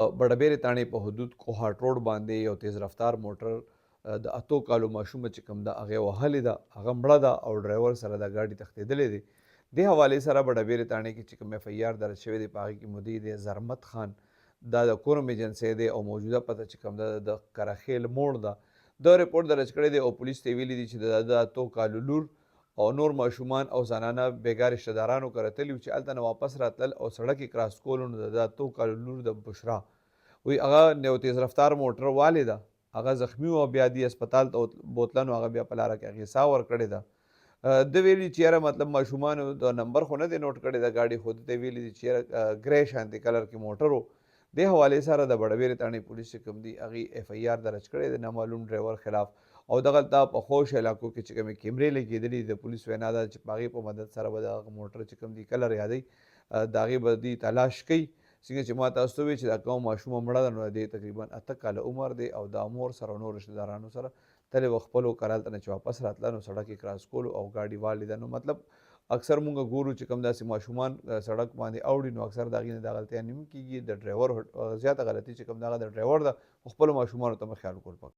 بډبېرې تاڼې په حدود کوهاټ روډ باندې یو تیز رفتار موټر د 8 کالو ماشومه چې کوم ده هغې وهلې ده، هغه مړه ده او ډرایور سره دا ګاډي تښتېدلې دی. دې حوالې سره په ډبېرې تاڼې کې چې کوم اف ای آر درج شوی دی په هغې کې مدعي دی زرمت خان، دا د کورم ایجنسی دی او موجوده پته چې کوم ده د کرخیل موړ ده. دا رپورټ درج کړی دی او پولیس ته یې ویلي دي چې د 8 کالو لور او نور ماشومان او زنانه بېګا رشته دارانو کره تللي وو چې هلته نه واپس راتلل او سړک یې کراس کولو نو د 8 کالو لور د بشرا وی هغه یو تیز رفتار موټر والې ده، هغه زخمی و او بیا دې هسپتال ته بوتله نو هغه بیا په لاره کې هغې ساه ورکړې ده. ده ویلي چې یاره مطلب ماشومانو د نمبر خو نه دی نوټ کړی د ګاډي، خو ده ته ویلي دي چې یاره ګری شانتې کلر کې موټر و. دې حوالې سره د بډبېرې تاڼې پولیس چې کوم دي هغې اف ای آر درج کړی د نامعلوم ډرایور خلاف او دغلته په خوش علاقو کې چې کومې کیمرې لګېدلي دي د پولیس وینا ده چې په هغې په مدد سره به دغه موټر چې کوم دي کلر یادوي د هغې به دوی تلاش کوي. څنګه چې ما تاسو ته وویل چې دا کومه ماشومه مړه ده نو د دې تقریبا 8 کاله عمر دی او دا مور سره او نور رشته دارانو سره تلې وه خپلو کره هلته نه چې واپس راتله نو سړک یې کراس کولو او ګاډي والېده. نو مطلب اکثر مونږ ګورو چې کوم داسې ماشومان سړک باندې اوړي نو اکثر د هغې نه دا غلطیان نیم کېږي د ډرایور زیاته غلطي چې کوم د هغه د ډرایور ده خو خپلو ماشومانو ته مو خیال کول پکار